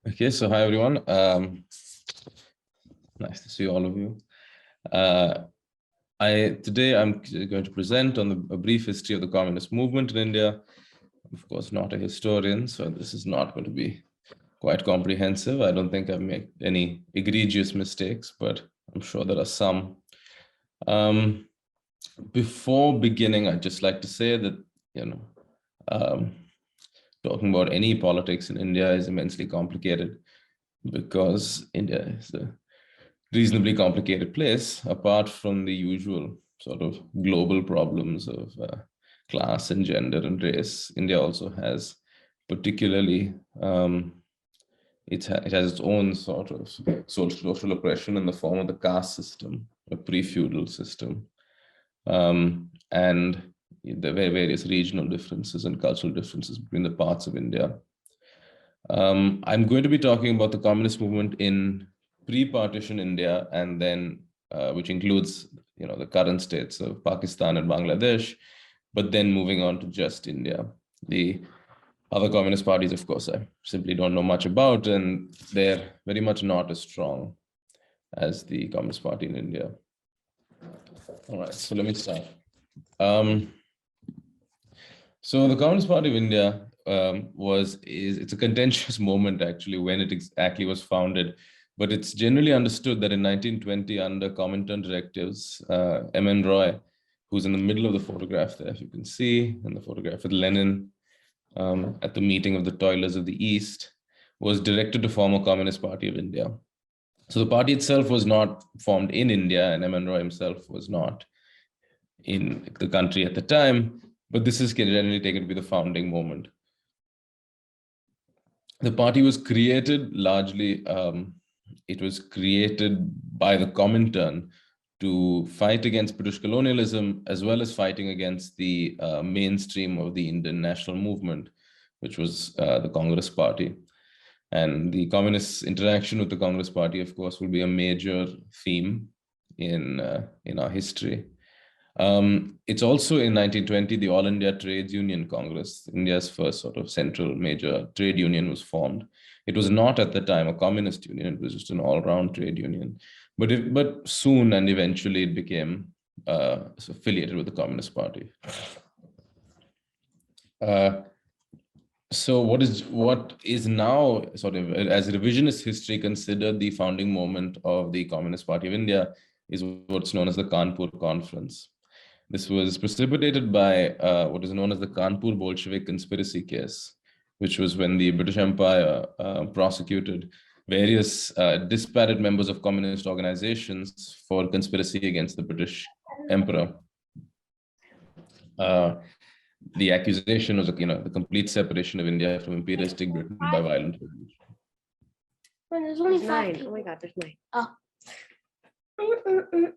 Okay, so hi everyone. Nice to see all of you. Today I'm going to present on a brief history of the communist movement in India. I'm of course not a historian, so this is not going to be quite comprehensive. I don't think I've made any egregious mistakes, but I'm sure there are some. Before beginning, I'd just like to say that, talking about any politics in India is immensely complicated, because India is a reasonably complicated place, apart from the usual sort of global problems of class and gender and race. India also has particularly, it has its own sort of social oppression in the form of the caste system, a pre-feudal system, and the various regional differences and cultural differences between the parts of India. I'm going to be talking about the communist movement in pre-partition India, and then which includes the current states of Pakistan and Bangladesh, but then moving on to just India. The other communist parties, of course, I simply don't know much about, and they're very much not as strong as the Communist Party in India. All right, so let me start. So the Communist Party of India it's a contentious moment actually when it exactly was founded, but it's generally understood that in 1920, under Comintern directives, M.N. Roy, who's in the middle of the photograph there, if you can see in the photograph with Lenin at the meeting of the Toilers of the East, was directed to form a Communist Party of India. So the party itself was not formed in India, and M.N. Roy himself was not in the country at the time, but this is generally taken to be the founding moment. The party was created largely, it was created by the Comintern to fight against British colonialism, as well as fighting against the mainstream of the Indian national movement, which was the Congress Party. And the communists' interaction with the Congress Party, of course, will be a major theme in our history. It's also in 1920, the All India Trades Union Congress, India's first sort of central major trade union, was formed. It was not at the time a communist union, it was just an all-round trade union. But soon and eventually it became affiliated with the Communist Party. So what is now sort of as revisionist history considered the founding moment of the Communist Party of India is what's known as the Kanpur Conference. This was precipitated by what is known as the Kanpur Bolshevik conspiracy case, which was when the British Empire prosecuted various disparate members of communist organizations for conspiracy against the British Emperor. The accusation was, the complete separation of India from imperialistic Britain by violent revolution. There's only 9. Oh my God, there's 9. Oh.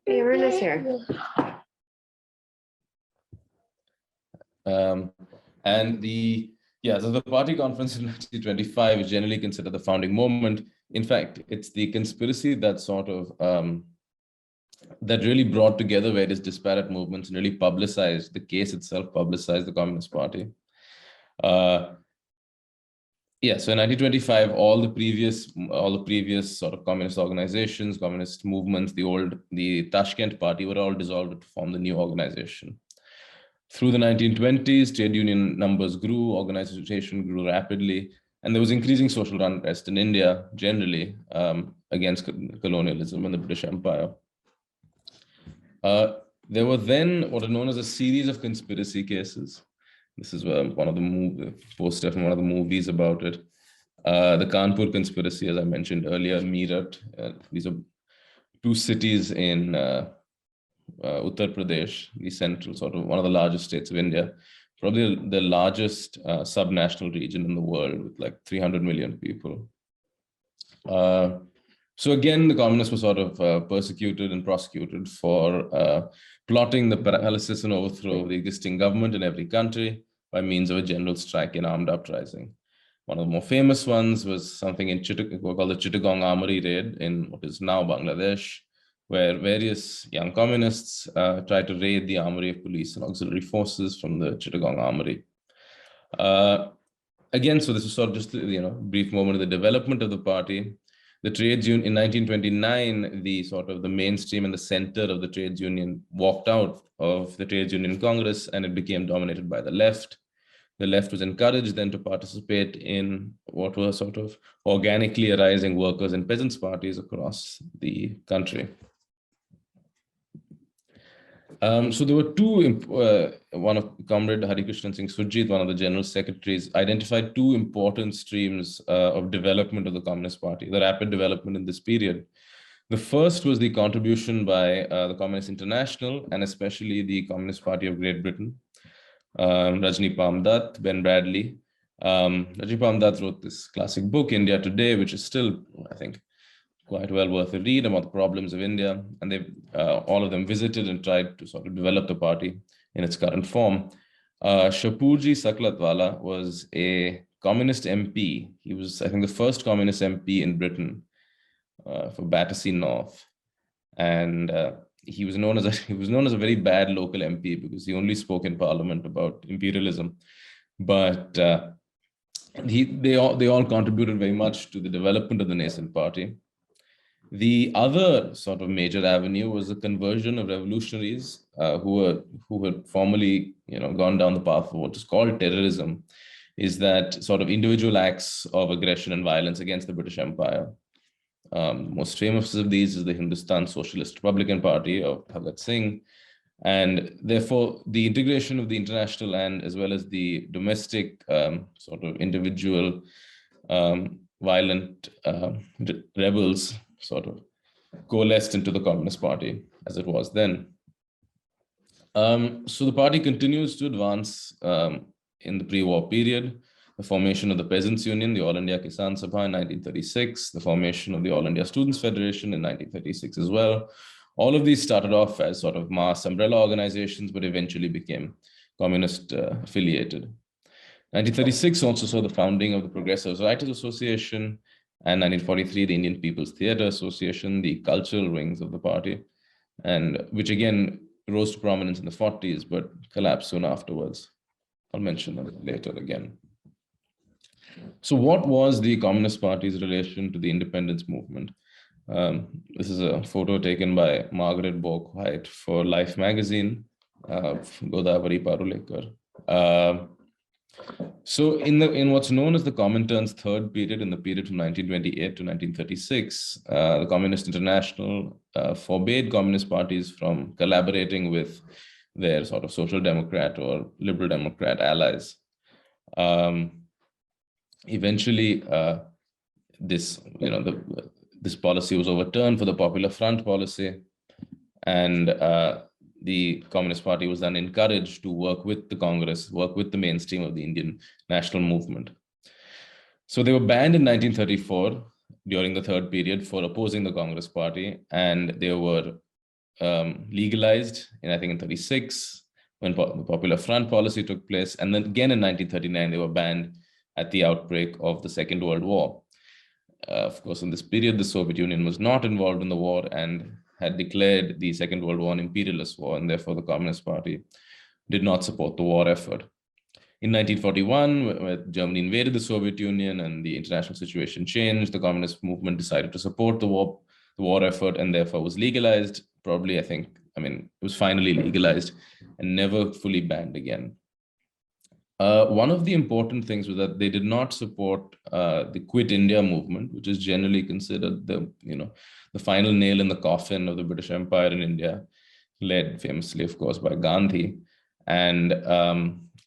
Hey, Ernest here. So the party conference in 1925 is generally considered the founding moment. In fact, it's the conspiracy that sort of that really brought together various disparate movements and really publicized the case itself, publicized the Communist Party. So in 1925, all the previous sort of communist organizations, communist movements, the Tashkent Party were all dissolved to form the new organization. Through the 1920s, trade union numbers grew, organization grew rapidly, and there was increasing social unrest in India generally against colonialism and the British Empire. There were then what are known as a series of conspiracy cases. This is one of the poster from one of the movies about it. The Kanpur conspiracy, as I mentioned earlier, Meerut. These are two cities in Uttar Pradesh, the central sort of one of the largest states of India, probably the largest subnational region in the world with like 300 million people. So again, the communists were sort of persecuted and prosecuted for plotting the paralysis and overthrow of the existing government in every country by means of a general strike and armed uprising. One of the more famous ones was something in called the Chittagong Armory raid in what is now Bangladesh, where various young communists tried to raid the armory of police and auxiliary forces from the Chittagong Armory. again, so this is sort of just brief moment of the development of the party. The trades union in 1929, the mainstream and the center of the trades union walked out of the trades union Congress, and it became dominated by the left. The left was encouraged then to participate in what were sort of organically arising workers' and peasants' parties across the country. So there were two, one of Comrade Harikrishnan Singh Surjit, one of the general secretaries, identified two important streams of development of the Communist Party, the rapid development in this period. The first was the contribution by the Communist International, and especially the Communist Party of Great Britain, Rajni Palmdutt, Ben Bradley. Rajni Palmdutt wrote this classic book, India Today, which is still, I think, quite well worth a read about the problems of India. And they all of them visited and tried to sort of develop the party in its current form. Shapurji Saklatwala was a communist MP. He was, I think, the first communist MP in Britain for Battersea North. And he was known as a very bad local MP because he only spoke in Parliament about imperialism. But they all contributed very much to the development of the nascent party. The other sort of major avenue was the conversion of revolutionaries who had formerly gone down the path of what is called terrorism, is that sort of individual acts of aggression and violence against the British Empire. Most famous of these is the Hindustan Socialist Republican Party of Bhagat Singh, and therefore the integration of the international and as well as the domestic sort of individual violent rebels sort of coalesced into the Communist Party as it was then. So the party continues to advance in the pre-war period. The formation of the Peasants' Union, the All India Kisan Sabha in 1936, the formation of the All India Students' Federation in 1936 as well. All of these started off as sort of mass umbrella organizations, but eventually became communist affiliated. 1936 also saw the founding of the Progressive Writers Association, and 1943, the Indian People's Theatre Association, the cultural wings of the party, and which again rose to prominence in the 40s, but collapsed soon afterwards. I'll mention that later again. So what was the Communist Party's relation to the independence movement? This is a photo taken by Margaret Bork-White for Life magazine, Godavari Parulekar. So in what's known as the Comintern's third period, in the period from 1928 to 1936, the Communist International forbade communist parties from collaborating with their sort of social democrat or liberal democrat allies. Eventually, this policy was overturned for the Popular Front policy, and the Communist Party was then encouraged to work with the Congress, work with the mainstream of the Indian national movement. So they were banned in 1934 during the third period for opposing the Congress Party, and they were legalized I think in 36 when the Popular Front policy took place, and then again in 1939 they were banned at the outbreak of the Second World War. Of course, in this period, the Soviet Union was not involved in the war and had declared the Second World War an imperialist war, and therefore the Communist Party did not support the war effort. In 1941, when Germany invaded the Soviet Union and the international situation changed, the communist movement decided to support the war effort, and therefore was legalized. Probably, it was finally legalized and never fully banned again. One of the important things was that they did not support the Quit India movement, which is generally considered the final nail in the coffin of the British Empire in India, led famously, of course, by Gandhi. And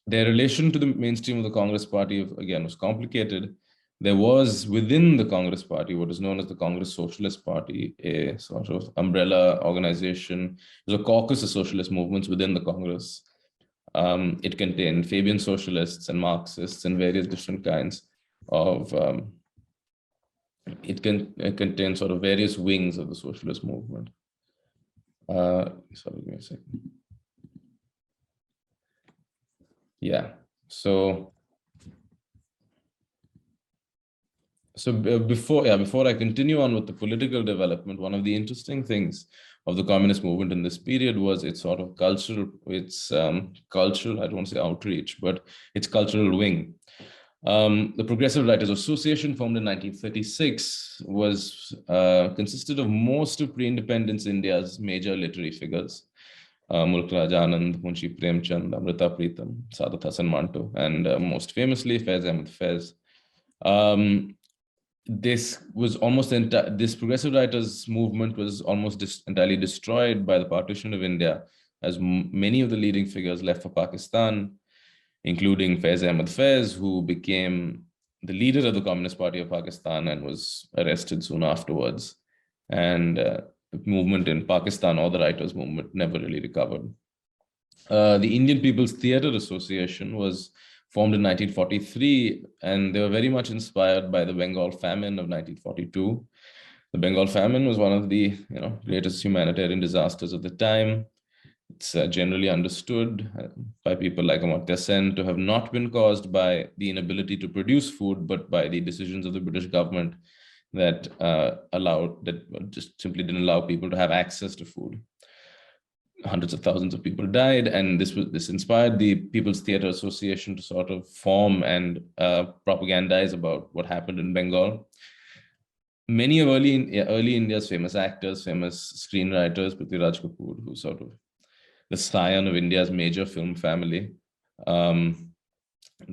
their relation to the mainstream of the Congress Party, again, was complicated. There was within the Congress Party what is known as the Congress Socialist Party, a sort of umbrella organization. It was a caucus of socialist movements within the Congress. It contained Fabian socialists and Marxists and various different kinds of, it contained sort of various wings of the socialist movement. Sorry, give me a second. Yeah, so before I continue on with the political development, one of the interesting things of the communist movement in this period was its sort of cultural, I don't want to say outreach, but its cultural wing. The Progressive Writers Association, formed in 1936, consisted of most of pre-independence India's major literary figures. Mulk Raj Anand, Munshi Premchand, Amrita Pritam, Saadat Hasan Manto, and most famously Faiz Ahmed Faiz. This progressive writers movement was almost entirely destroyed by the partition of India, as many of the leading figures left for Pakistan, including Faiz Ahmed Faiz, who became the leader of the Communist Party of Pakistan and was arrested soon afterwards. And the movement in Pakistan, or the writers' movement, never really recovered. The Indian People's Theatre Association was formed in 1943, and they were very much inspired by the Bengal famine of 1942. The Bengal famine was one of the greatest humanitarian disasters of the time. It's generally understood by people like Amartya Sen to have not been caused by the inability to produce food, but by the decisions of the British government that just simply didn't allow people to have access to food. Hundreds of thousands of people died, and this inspired the People's Theatre Association to sort of form and propagandize about what happened in Bengal. Many of early India's famous actors, famous screenwriters, Prithviraj Kapoor, who's sort of the scion of India's major film family,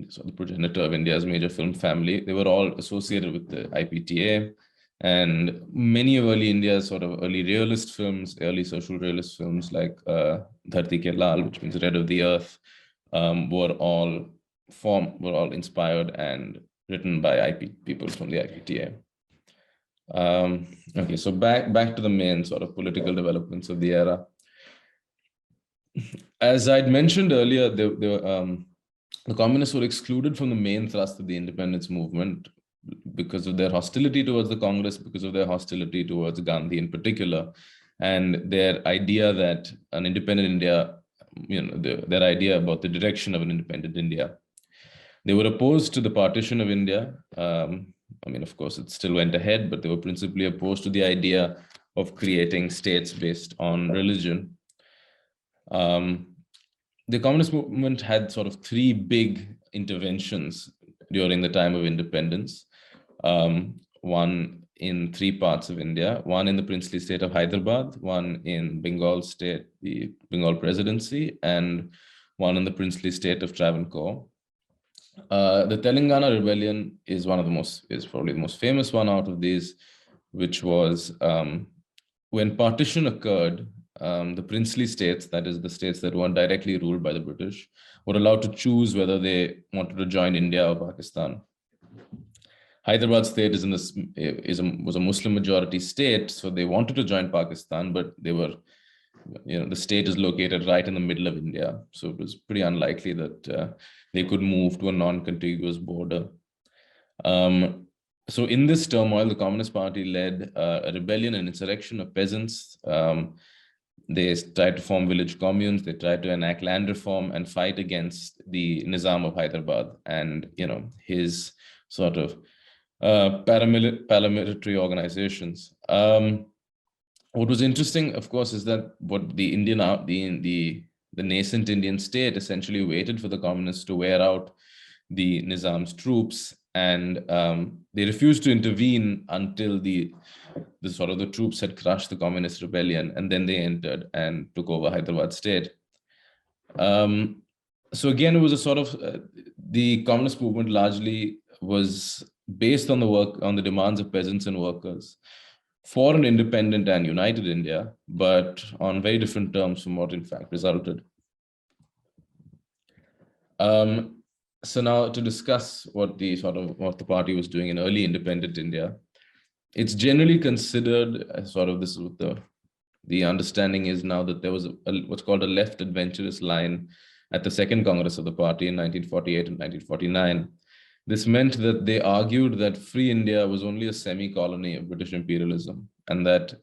so the progenitor of India's major film family, they were all associated with the IPTA. And many of early India's sort of early realist films, early social realist films like Dharti Ke Lal, which means Red of the Earth, were all inspired and written by people from the IPTA. Okay, so back to the main sort of political developments of the era. As I'd mentioned earlier, the communists were excluded from the main thrust of the independence movement because of their hostility towards the Congress, because of their hostility towards Gandhi in particular, and their idea that an independent India, their idea about the direction of an independent India. They were opposed to the partition of India. Of course, it still went ahead, but they were principally opposed to the idea of creating states based on religion. The communist movement had sort of three big interventions during the time of independence. One in three parts of India, one in the princely state of Hyderabad, one in Bengal state, the Bengal presidency, and one in the princely state of Travancore. The Telangana rebellion is probably the most famous one out of these, which was when partition occurred. The princely states, that is the states that weren't directly ruled by the British, were allowed to choose whether they wanted to join India or Pakistan. Hyderabad state was a Muslim majority state, so they wanted to join Pakistan, but they were, the state is located right in the middle of India, so it was pretty unlikely that they could move to a non-contiguous border. So in this turmoil, the Communist Party led a rebellion and insurrection of peasants. They tried to form village communes. They tried to enact land reform and fight against the Nizam of Hyderabad and his sort of paramilitary organizations. What was interesting, of course, is that what the nascent Indian state essentially waited for the communists to wear out the Nizam's troops, and they refused to intervene until the troops had crushed the communist rebellion, and then they entered and took over Hyderabad state. So again, it was a sort of the communist movement largely was based on the demands of peasants and workers for an independent and united India, but on very different terms from what in fact resulted. So now to discuss what the party was doing in early independent India, it's generally considered the understanding is now that there was what's called a left adventurous line at the second Congress of the party in 1948 and 1949. This meant that they argued that free India was only a semi-colony of British imperialism, and that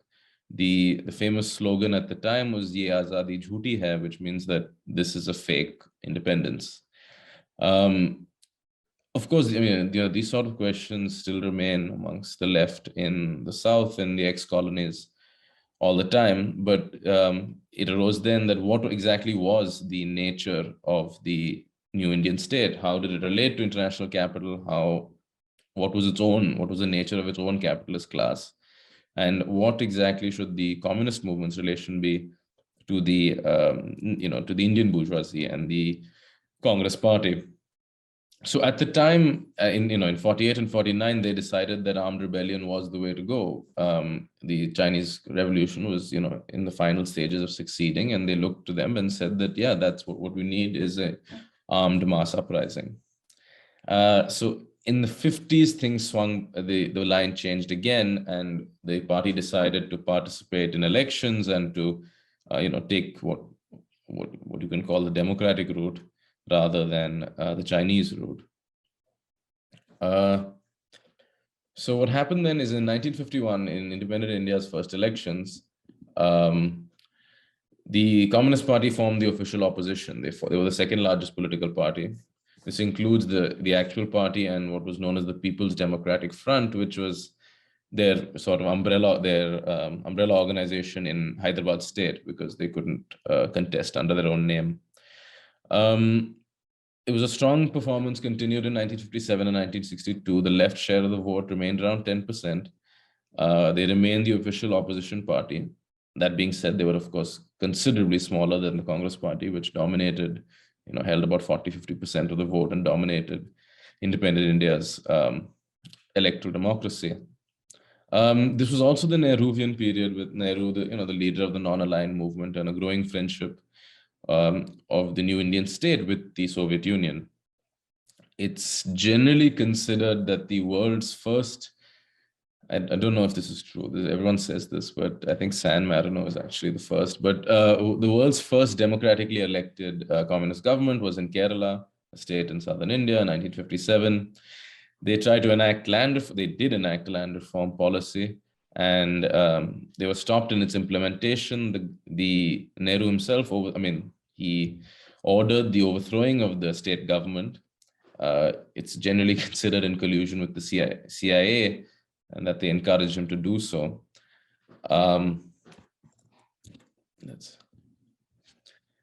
the famous slogan at the time was "Ye Azadi Jhooti Hai," which means that this is a fake independence. Of course, these sort of questions still remain amongst the left in the South and the ex-colonies all the time, but it arose then that what exactly was the nature of the new Indian state? How did it relate to international capital? What was the nature of its own capitalist class? And what exactly should the communist movement's relation be to the, to the Indian bourgeoisie and the Congress party? So at the time, in 48 and 49, they decided that armed rebellion was the way to go. The Chinese Revolution was, in the final stages of succeeding, and they looked to them and said that, yeah, that's what we need is a armed mass uprising. So in the 50s, things swung, the line changed again, and the party decided to participate in elections and to, take what you can call the democratic route rather than the Chinese route. So what happened then is in 1951, in independent India's first elections, the Communist Party formed the official opposition. They were the second largest political party. This includes the actual party and what was known as the People's Democratic Front, which was their sort of umbrella organization in Hyderabad state, because they couldn't contest under their own name. It was a strong performance, continued in 1957 and 1962. The left share of the vote remained around 10%. They remained the official opposition party. That being said, they were, of course, considerably smaller than the Congress party, which dominated, held about 40-50% of the vote and dominated independent India's electoral democracy. This was also the Nehruvian period, with Nehru, the leader of the non-aligned movement, and a growing friendship of the new Indian state with the Soviet Union. It's generally considered that the world's first, I don't know if this is true, everyone says this, but I think San Marino is actually the first, but the world's first democratically elected communist government was in Kerala, a state in southern India, in 1957. They tried to enact they did enact a land reform policy, and they were stopped in its implementation. The Nehru himself, he ordered the overthrowing of the state government. It's generally considered in collusion with the CIA, and that they encouraged him to do so.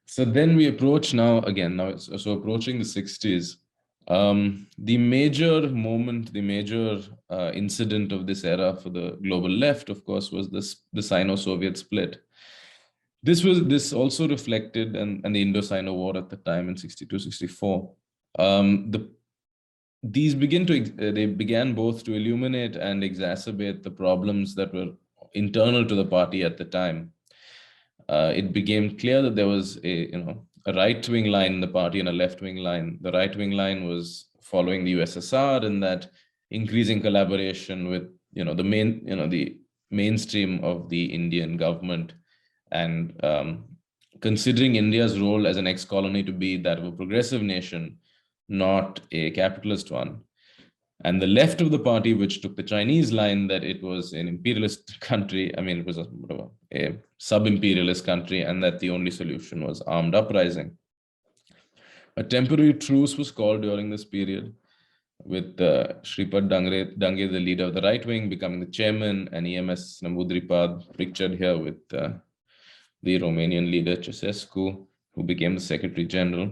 So then we approach so approaching the 60s. The major moment, the major incident of this era for the global left, of course, was the Sino-Soviet split. This also reflected, and the Indo-Sino War at the time in 62, 64. They began both to illuminate and exacerbate the problems that were internal to the party at the time. It became clear that there was a right-wing line in the party and a left-wing line. The right-wing line was following the USSR, and that increasing collaboration with the mainstream of the Indian government, and considering India's role as an ex-colony to be that of a progressive nation, not a capitalist one. And the left of the party, which took the Chinese line that it was an imperialist country, it was a sub-imperialist country, and that the only solution was armed uprising. A temporary truce was called during this period, with Shripad Dange, the leader of the right wing, becoming the chairman, and EMS Nambudripad, pictured here with the Romanian leader Ceausescu, who became the Secretary General.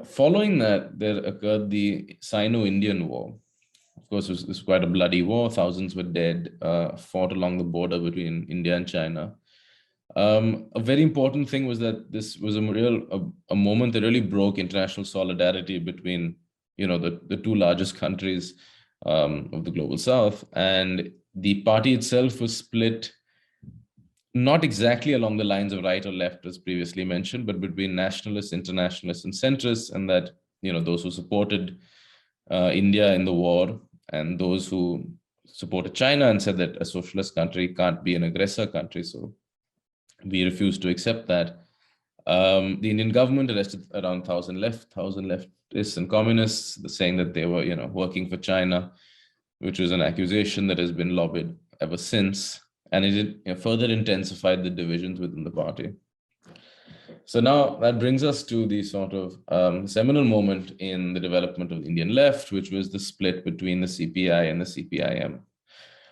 Following that, there occurred the Sino-Indian War. Of course, this was quite a bloody war. Thousands were dead, fought along the border between India and China. A very important thing was that this was a moment that really broke international solidarity between, the two largest countries of the global South. And the party itself was split, not exactly along the lines of right or left, as previously mentioned, but between nationalists, internationalists, and centrists, and that, those who supported India in the war, and those who supported China and said that a socialist country can't be an aggressor country. So we refused to accept that. The Indian government arrested around 1,000 leftists and communists, saying that they were, working for China, which was an accusation that has been lobbied ever since. And it further intensified the divisions within the party. So now that brings us to the sort of seminal moment in the development of the Indian left, which was the split between the CPI and the CPIM.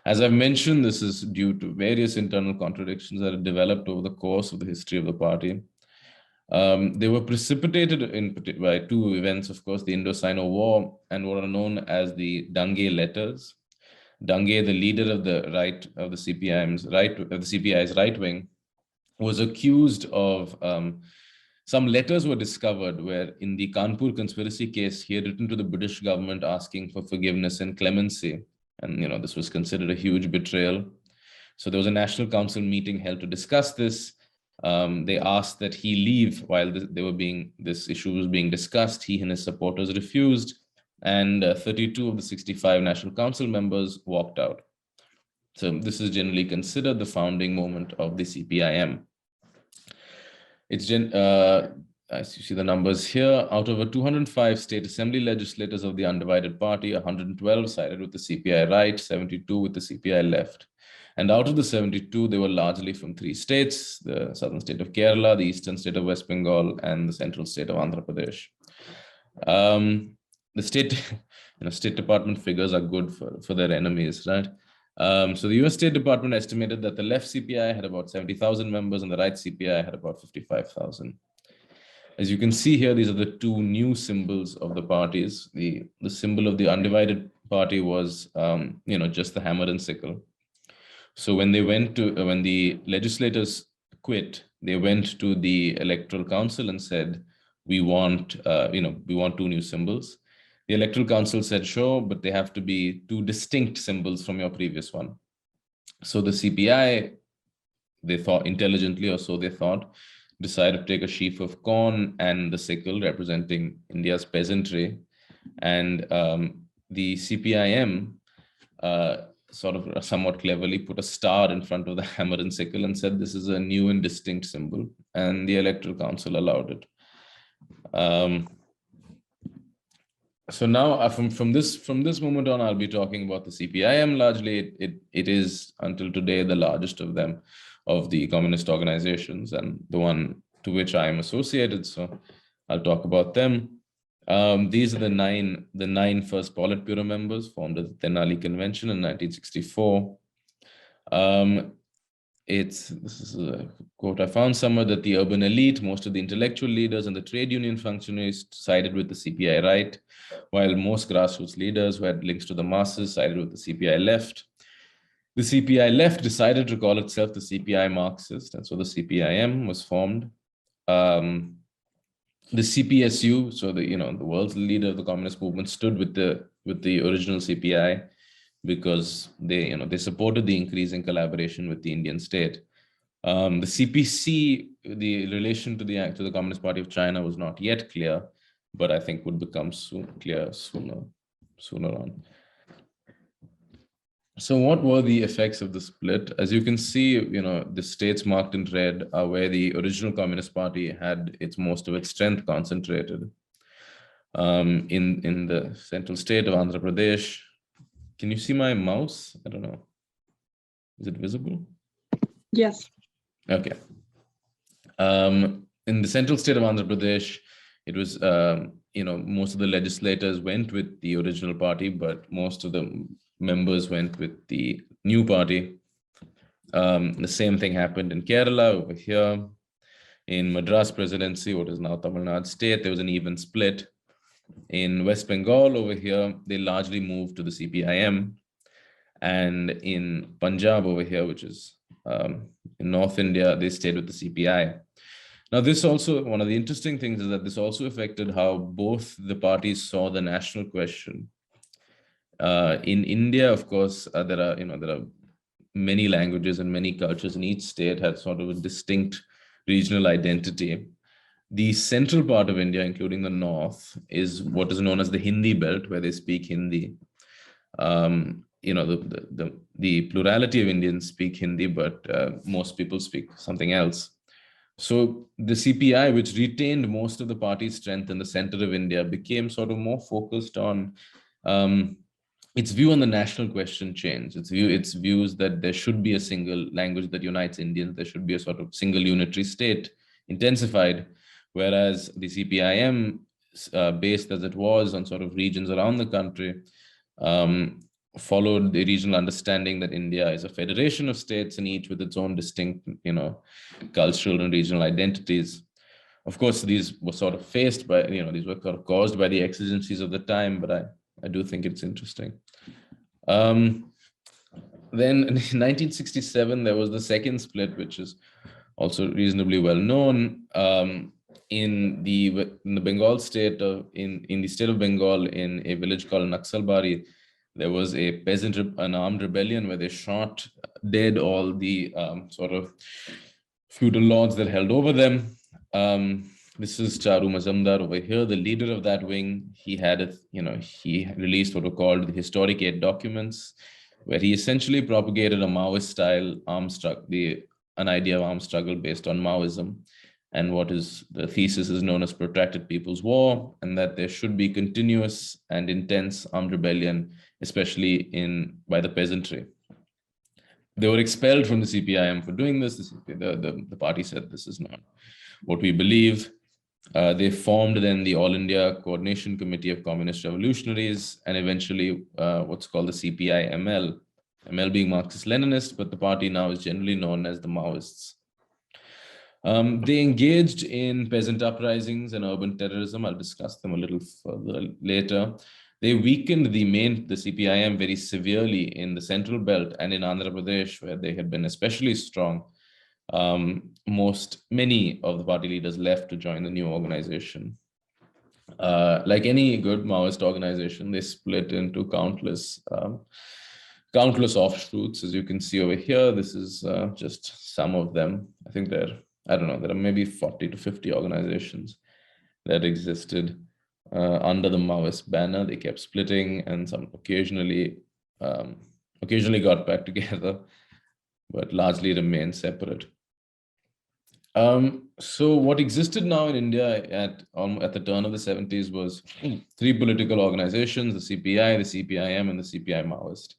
As I've mentioned, this is due to various internal contradictions that have developed over the course of the history of the party. They were precipitated by two events, of course, the Indo-Sino War and what are known as the Dange letters. Dange, the leader of the CPI's right wing, was accused of some letters were discovered where in the Kanpur conspiracy case, he had written to the British government asking for forgiveness and clemency. And, this was considered a huge betrayal. So there was a National Council meeting held to discuss this. They asked that he leave while this issue was being discussed. He and his supporters refused, and 32 of the 65 National Council members walked out. So this is generally considered the founding moment of the CPIM. As you see the numbers here, out of 205 state assembly legislators of the undivided party, 112 sided with the CPI right, 72 with the CPI left. And out of the 72, they were largely from three states: the southern state of Kerala, the eastern state of West Bengal, and the central state of Andhra Pradesh. The State Department figures are good for their enemies, right? So the US State Department estimated that the left CPI had about 70,000 members and the right CPI had about 55,000. As you can see here, these are the two new symbols of the parties. The symbol of the undivided party was, just the hammer and sickle. So when when the legislators quit, they went to the Electoral Council and said, we want two new symbols. The Electoral Council said, sure, but they have to be two distinct symbols from your previous one. So the CPI, they thought intelligently, or so they thought, decided to take a sheaf of corn and the sickle representing India's peasantry. And the CPIM sort of somewhat cleverly put a star in front of the hammer and sickle and said, this is a new and distinct symbol. And the Electoral Council allowed it. So now from this moment on, I'll be talking about the CPIM largely. It is until today the largest of them, of the communist organizations, and the one to which I am associated. So I'll talk about them. These are the nine first Politburo members formed at the Tenali Convention in 1964. This is a quote I found somewhere, that the urban elite, most of the intellectual leaders and the trade union functionaries sided with the CPI right, while most grassroots leaders who had links to the masses sided with the CPI left. The CPI left decided to call itself the CPI Marxist, and so the CPIM was formed. The CPSU, so the world's leader of the communist movement, stood with the original CPI, because they supported the increasing collaboration with the Indian state. The CPC, the relation to the Communist Party of China was not yet clear, but I think would become clear sooner on. So what were the effects of the split? As you can see, the states marked in red are where the original Communist Party had most of its strength concentrated. In the central state of Andhra Pradesh. Can you see my mouse? I don't know. Is it visible? Yes. Okay. In the central state of Andhra Pradesh, it was, most of the legislators went with the original party, but most of the members went with the new party. The same thing happened in Kerala over here. In Madras Presidency, what is now Tamil Nadu state, there was an even split. In West Bengal over here, they largely moved to the CPIM. And in Punjab over here, which is in North India, they stayed with the CPI. Now, this also, one of the interesting things is that this also affected how both the parties saw the national question. In India, of course, there are many languages and many cultures, and each state had sort of a distinct regional identity. The central part of India, including the north, is what is known as the Hindi belt, where they speak Hindi. The plurality of Indians speak Hindi, but most people speak something else. So the CPI, which retained most of the party's strength in the center of India, became sort of more focused on its view on the national question changed. Its views that there should be a single language that unites Indians, there should be a sort of single unitary state, intensified. Whereas the CPIM, based as it was on sort of regions around the country, followed the regional understanding that India is a federation of states, and each with its own distinct, cultural and regional identities. Of course, these were sort of faced by, these were sort of caused by the exigencies of the time, but I do think it's interesting. Then in 1967, there was the second split, which is also reasonably well known. In the Bengal state in the state of Bengal, in a village called Naxalbari, there was an armed rebellion where they shot dead all the sort of feudal lords that held over them. This is Charu Mazumdar over here, the leader of that wing. He had he released what were called the Historic 8 documents, where he essentially propagated a Maoist-style an idea of armed struggle based on Maoism, and the thesis is known as protracted people's war, and that there should be continuous and intense armed rebellion, especially by the peasantry. They were expelled from the CPIM for doing this. The party said, this is not what we believe. They formed then the All India Coordination Committee of Communist Revolutionaries, and eventually what's called the CPI-ML, ML being Marxist-Leninist, but the party now is generally known as the Maoists. They engaged in peasant uprisings and urban terrorism. I'll discuss them a little further later. They weakened the CPIM very severely in the central belt and in Andhra Pradesh, where they had been especially strong. Many of the party leaders left to join the new organization. Like any good Maoist organization, they split into countless offshoots, as you can see over here. This is just some of them. I think there are maybe 40 to 50 organizations that existed under the Maoist banner. They kept splitting, and some occasionally got back together, but largely remained separate. So what existed now in India at the turn of the 70s was three political organizations: the CPI, the CPIM, and the CPI Maoist,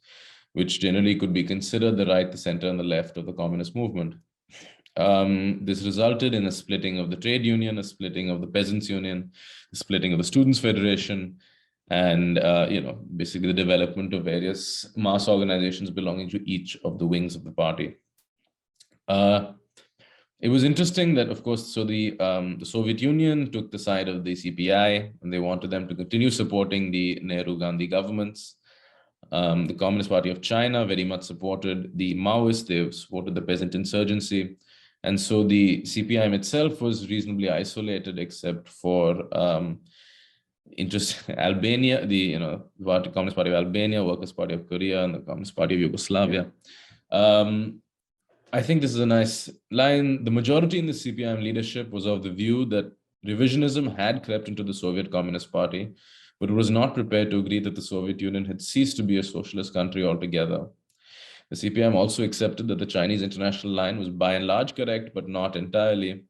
which generally could be considered the right, the center, and the left of the communist movement. This resulted in a splitting of the trade union, a splitting of the peasants union, the splitting of the students federation, and basically the development of various mass organizations belonging to each of the wings of the party. It was interesting that, of course, so the Soviet Union took the side of the CPI, and they wanted them to continue supporting the Nehru-Gandhi governments. The Communist Party of China very much supported the Maoists. They supported the peasant insurgency. And so the CPIM itself was reasonably isolated, except for Albania, the Communist Party of Albania, Workers' Party of Korea, and the Communist Party of Yugoslavia. I think this is a nice line. The majority in the CPIM leadership was of the view that revisionism had crept into the Soviet Communist Party, but was not prepared to agree that the Soviet Union had ceased to be a socialist country altogether. The CPIM also accepted that the Chinese international line was by and large correct, but not entirely.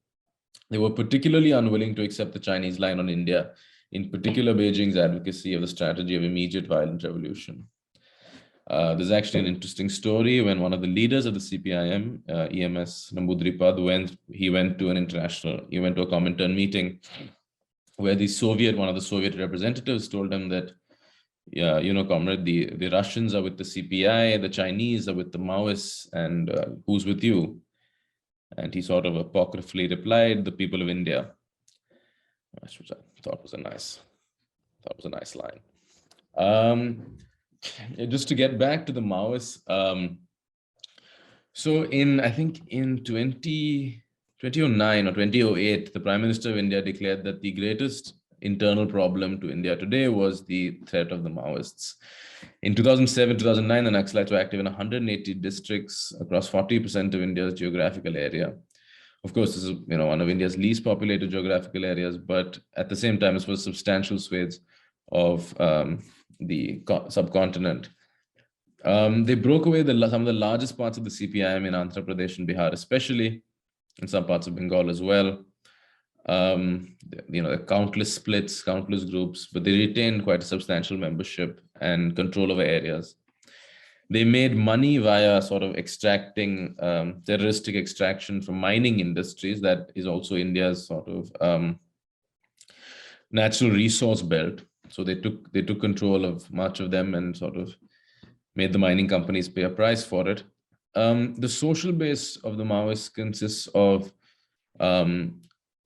They were particularly unwilling to accept the Chinese line on India, in particular Beijing's advocacy of the strategy of immediate violent revolution. There's actually an interesting story when one of the leaders of the CPIM, EMS Nambudripad, went to a Comintern meeting where one of the Soviet representatives told him that, comrade, the Russians are with the CPI, the Chinese are with the Maoists, and who's with you? And he sort of apocryphally replied, the people of India, which I thought was a nice line. Just to get back to the Maoists, so I think in 2009 or 2008, the Prime Minister of India declared that the greatest internal problem to India today was the threat of the Maoists. In 2007, 2009, the Naxalites were active in 180 districts across 40% of India's geographical area. Of course, this is one of India's least populated geographical areas, but at the same time, this was substantial swathes of the subcontinent. They broke away some of the largest parts of the CPIM in Andhra Pradesh and Bihar, especially, in some parts of Bengal as well. There are countless splits, countless groups, but they retained quite a substantial membership and control over areas. They made money via sort of extracting terroristic extraction from mining industries. That is also India's sort of natural resource belt. So they took control of much of them and sort of made the mining companies pay a price for it. The social base of the Maoists consists of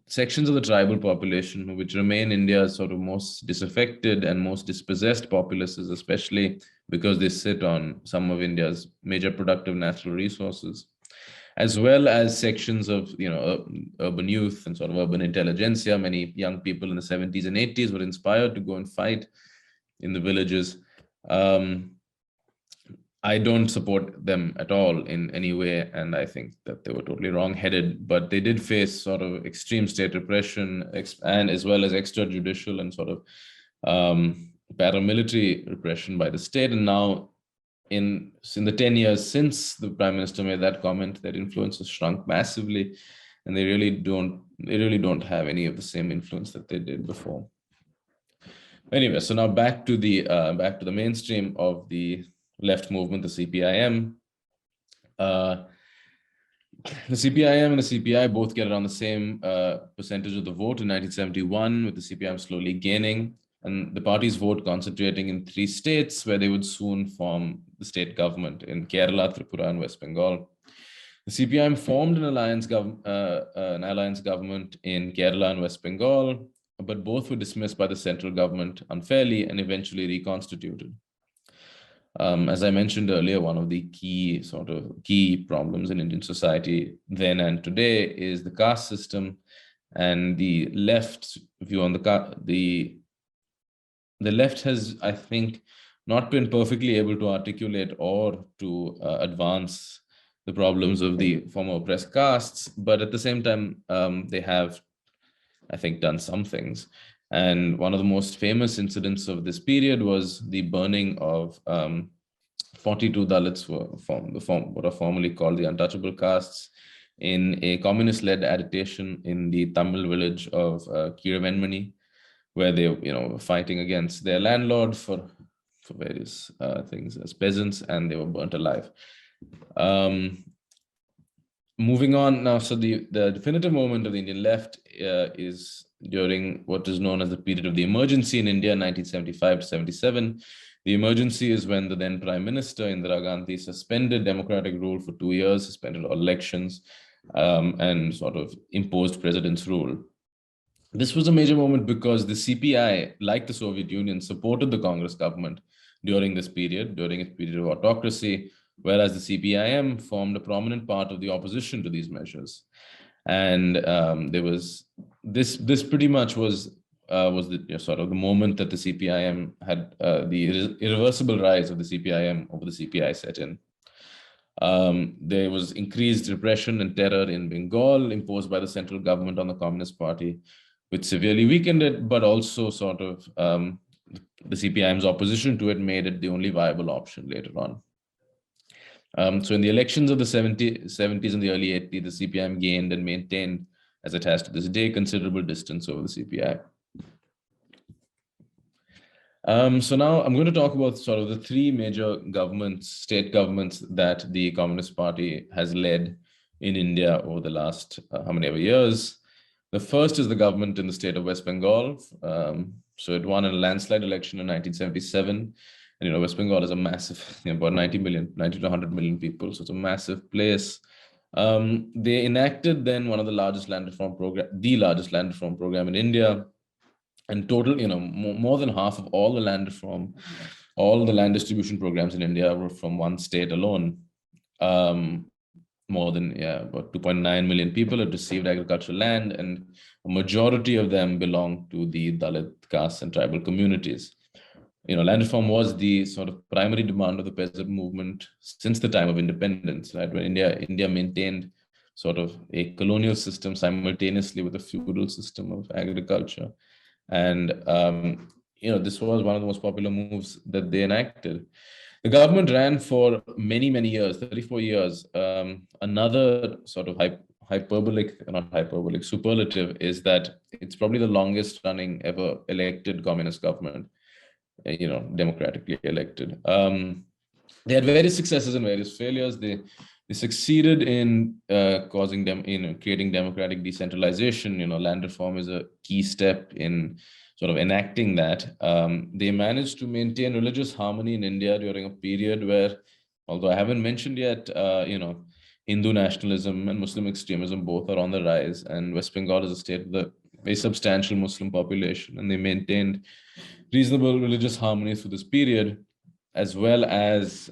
sections of the tribal population, which remain India's sort of most disaffected and most dispossessed populaces, especially because they sit on some of India's major productive natural resources, as well as sections of urban youth and sort of urban intelligentsia. Many young people in the 70s and 80s were inspired to go and fight in the villages. I don't support them at all in any way, and I think that they were totally wrong-headed, but they did face sort of extreme state repression and as well as extrajudicial and sort of paramilitary repression by the state. And now in the 10 years since the Prime Minister made that comment, their influence has shrunk massively, and they really don't have any of the same influence that they did before. Anyway, so now back to the mainstream of the left movement, the CPIM. The CPIM and the CPI both get around the same percentage of the vote in 1971, with the CPIM slowly gaining, and the parties vote concentrating in 3 states where they would soon form the state government in Kerala, Tripura, and West Bengal. The CPIM formed an alliance government in Kerala and West Bengal, but both were dismissed by the central government unfairly and eventually reconstituted. As I mentioned earlier, one of the key problems in Indian society then and today is the caste system, and the left's view on the left has, I think, not been perfectly able to articulate or to advance the problems of the former oppressed castes, but at the same time, they have, I think, done some things. And one of the most famous incidents of this period was the burning of 42 Dalits what are formerly called the untouchable castes in a communist-led agitation in the Tamil village of Kiravenmani, where they were fighting against their landlord for various things as peasants, and they were burnt alive. Moving on now, so the definitive moment of the Indian left is during what is known as the period of the emergency in India, 1975 to 77. The emergency is when the then Prime Minister, Indira Gandhi, suspended democratic rule for 2 years, suspended all elections, and sort of imposed president's rule. This was a major moment because the CPI, like the Soviet Union, supported the Congress government during its period of autocracy, whereas the CPIM formed a prominent part of the opposition to these measures. And there was this pretty much was the sort of the moment that the CPIM had the irreversible rise of the CPIM over the CPI set in. There was increased repression and terror in Bengal imposed by the central government on the Communist Party, which severely weakened it, but also sort of the CPIM's opposition to it made it the only viable option later on. So in the elections of the 70s and the early 80s, the CPIM gained and maintained, as it has to this day, considerable distance over the CPI. So now I'm going to talk about sort of the 3 major governments, state governments, that the Communist Party has led in India over the last how many ever years. The first is the government in the state of West Bengal. So it won a landslide election in 1977. And West Bengal is a massive, about 90 to 100 million people. So it's a massive place. They enacted then one of the largest land reform program in India. And total, more than half of all the land reform, all the land distribution programs in India were from one state alone. More than about 2.9 million people have received agricultural land, and a majority of them belong to the Dalit caste and tribal communities. Land reform was the sort of primary demand of the peasant movement since the time of independence, right? When India maintained sort of a colonial system simultaneously with a feudal system of agriculture. And, this was one of the most popular moves that they enacted. The government ran for many, many years, 34 years. Another sort of superlative is that it's probably the longest running ever elected communist government, democratically elected. They had various successes and various failures. They succeeded in creating democratic decentralization. Land reform is a key step in sort of enacting that. They managed to maintain religious harmony in India during a period where, although I haven't mentioned yet, Hindu nationalism and Muslim extremism both are on the rise, and West Bengal is a state with a very substantial Muslim population, and they maintained reasonable religious harmony through this period, as well as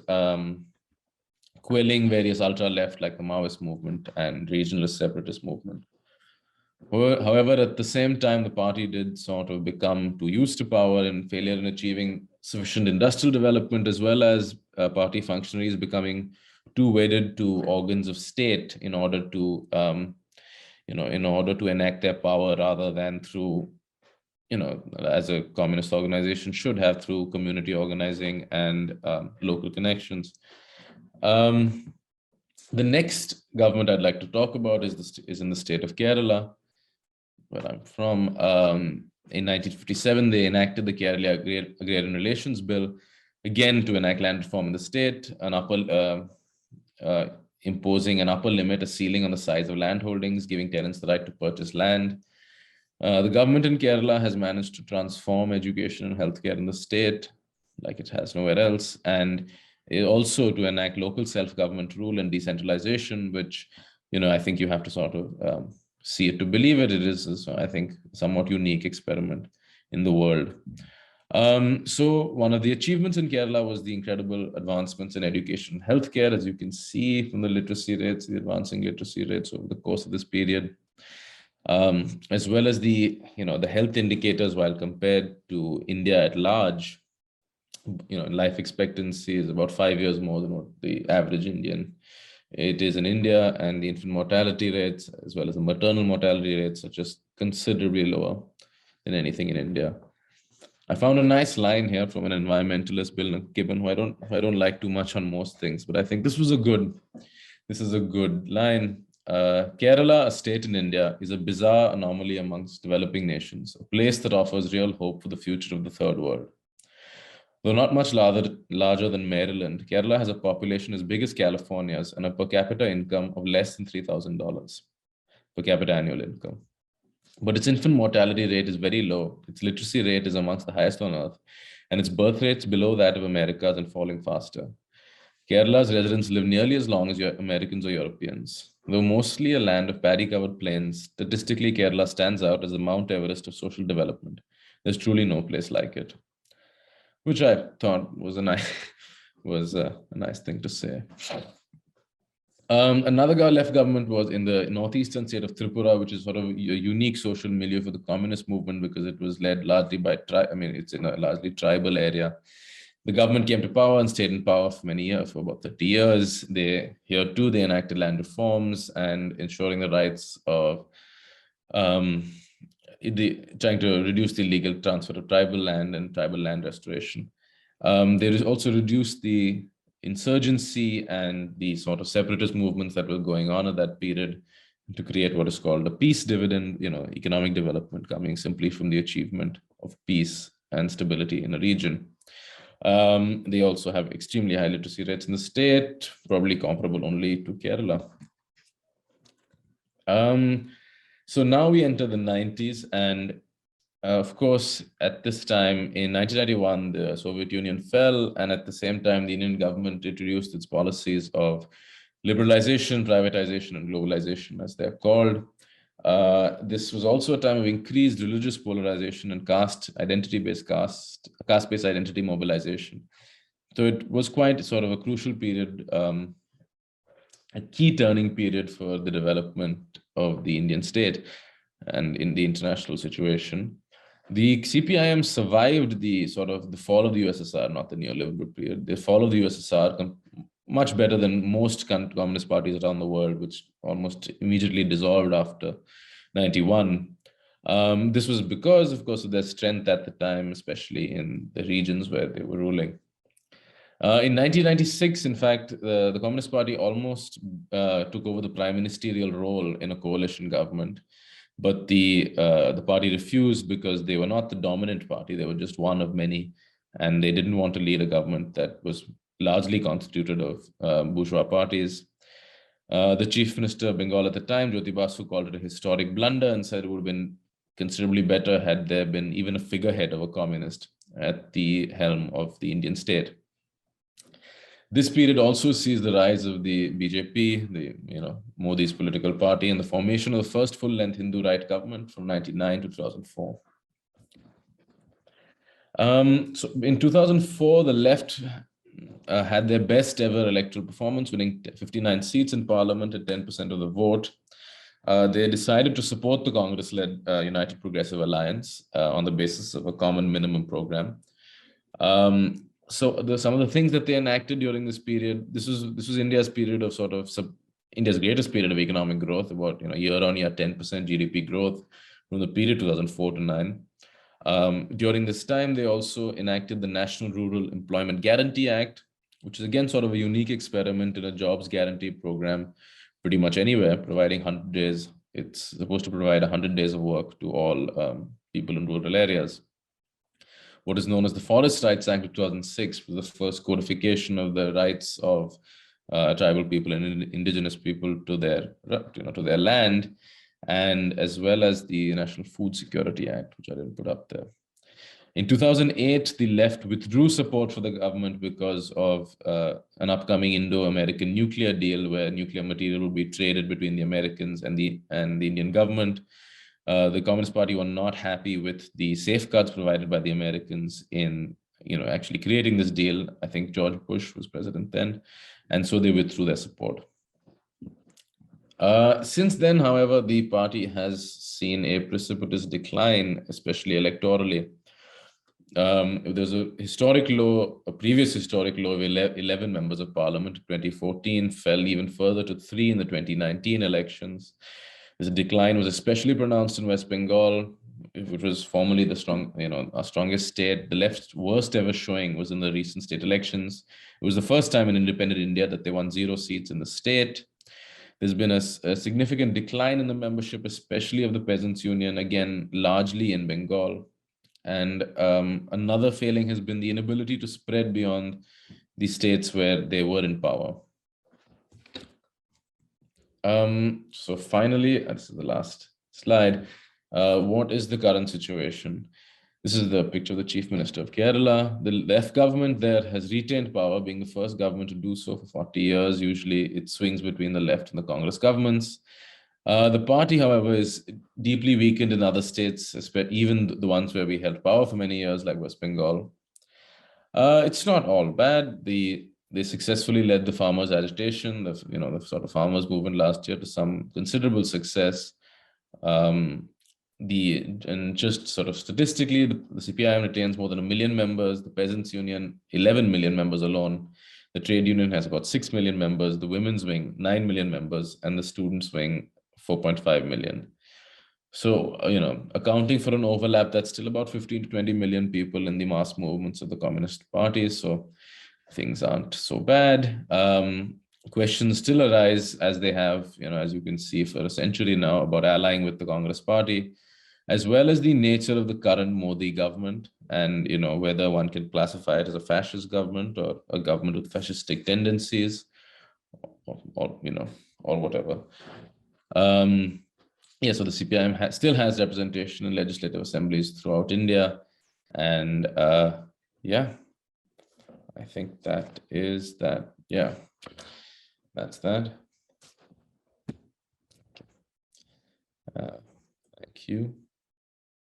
quelling various ultra-left like the Maoist movement and regionalist separatist movement. However, at the same time, the party did sort of become too used to power and failure in achieving sufficient industrial development, as well as party functionaries becoming too wedded to organs of state in order to, in order to enact their power rather than through, as a communist organization should have, through community organizing and local connections. The next government I'd like to talk about is in the state of Kerala, where I'm from. In 1957, they enacted the Kerala Agrarian Relations Bill, again to enact land reform in the state, imposing an upper limit, a ceiling on the size of land holdings, giving tenants the right to purchase land. The government in Kerala has managed to transform education and healthcare in the state like it has nowhere else, and also to enact local self-government rule and decentralization, which, I think you have to sort of see it to believe it. It is, I think, somewhat unique experiment in the world. So one of the achievements in Kerala was the incredible advancements in education and healthcare, as you can see from the literacy rates, the advancing literacy rates over the course of this period, as well as the health indicators. While compared to India at large, life expectancy is about 5 years more than what the average Indian it is in India, and the infant mortality rates as well as the maternal mortality rates are just considerably lower than anything in India. I found a nice line here from an environmentalist, Bill Gibbon, who I don't like too much on most things, but I think this is a good line. Kerala, a state in India, is a bizarre anomaly amongst developing nations, a place that offers real hope for the future of the third world. Though not much larger than Maryland, Kerala has a population as big as California's and a per capita income of less than $3,000 per capita annual income. But its infant mortality rate is very low. Its literacy rate is amongst the highest on earth, and its birth rates below that of America's and falling faster. Kerala's residents live nearly as long as Americans or Europeans. Though mostly a land of paddy-covered plains, statistically Kerala stands out as the Mount Everest of social development. There's truly no place like it, which I thought was a nice thing to say. Another left government was in the northeastern state of Tripura, which is sort of a unique social milieu for the communist movement because it was led largely by, it's in a largely tribal area. The government came to power and stayed in power for many years, for about 30 years. They enacted land reforms and ensuring the rights of, trying to reduce the illegal transfer of tribal land and tribal land restoration. They also reduced the insurgency and the sort of separatist movements that were going on at that period to create what is called a peace dividend, economic development coming simply from the achievement of peace and stability in a region. They also have extremely high literacy rates in the state, probably comparable only to Kerala. So now we enter the 90s, and of course, at this time in 1991, the Soviet Union fell, and at the same time, the Indian government introduced its policies of liberalization, privatization, and globalization, as they're called. This was also a time of increased religious polarization and caste-based identity mobilization. So it was quite sort of a crucial period, a key turning period for the development of the Indian state and in the international situation. The CPIM survived the fall of the USSR, not the neoliberal period. The fall of the USSR much better than most communist parties around the world, which almost immediately dissolved after 91. This was because, of course, of their strength at the time, especially in the regions where they were ruling. In 1996, in fact, the Communist Party almost took over the prime ministerial role in a coalition government. But the party refused because they were not the dominant party. They were just one of many, and they didn't want to lead a government that was largely constituted of bourgeois parties. The chief minister of Bengal at the time, Jyoti Basu, called it a historic blunder and said it would have been considerably better had there been even a figurehead of a communist at the helm of the Indian state. This period also sees the rise of the BJP, Modi's political party, and the formation of the first full-length Hindu right government from 1999 to 2004. So in 2004, the left had their best ever electoral performance, winning 59 seats in parliament at 10% of the vote. They decided to support the Congress-led United Progressive Alliance on the basis of a common minimum program. So some of the things that they enacted during this period, this was India's period of India's greatest period of economic growth, about year-on-year 10% GDP growth from the period 2004 to 9. During this time, they also enacted the National Rural Employment Guarantee Act, which is again sort of a unique experiment in a jobs guarantee program pretty much anywhere, providing 100 days. It's supposed to provide 100 days of work to all people in rural areas. What is known as the Forest Rights Act of 2006 was the first codification of the rights of tribal people and indigenous people to their land, and as well as the National Food Security Act, which I didn't put up there. In 2008, the left withdrew support for the government because of an upcoming Indo-American nuclear deal where nuclear material will be traded between the Americans and the Indian government. The Communist Party were not happy with the safeguards provided by the Americans in actually creating this deal. I think George Bush was president then, and so they withdrew their support. Since then, however, the party has seen a precipitous decline, especially electorally. There's a previous historic low of 11 members of parliament in 2014, fell even further to 3 in the 2019 elections. This decline was especially pronounced in West Bengal, which was formerly our strongest state. The left's worst ever showing was in the recent state elections. It was the first time in independent India that they won 0 seats in the state. There's been a significant decline in the membership, especially of the Peasants' Union, again, largely in Bengal. And another failing has been the inability to spread beyond the states where they were in power. So finally, this is the last slide. What is the current situation? This is the picture of the Chief Minister of Kerala. The left government there has retained power, being the first government to do so for 40 years. Usually it swings between the left and the Congress governments. The party, however, is deeply weakened in other states, even the ones where we held power for many years, like West Bengal. It's not all bad. They successfully led the farmers' agitation, the sort of farmers' movement last year to some considerable success. And just sort of statistically, the CPI retains more than 1 million members, the Peasants' Union, 11 million members alone. The trade union has about 6 million members, the women's wing, 9 million members, and the students' wing, 4.5 million. So, accounting for an overlap, that's still about 15 to 20 million people in the mass movements of the Communist Party. So things aren't so bad. Questions still arise, as they have, as you can see, for a century now, about allying with the Congress Party, as well as the nature of the current Modi government, and whether one can classify it as a fascist government or a government with fascistic tendencies, or whatever. So the CPIM still has representation in legislative assemblies throughout India, and I think that is that. Yeah, that's that. Thank you.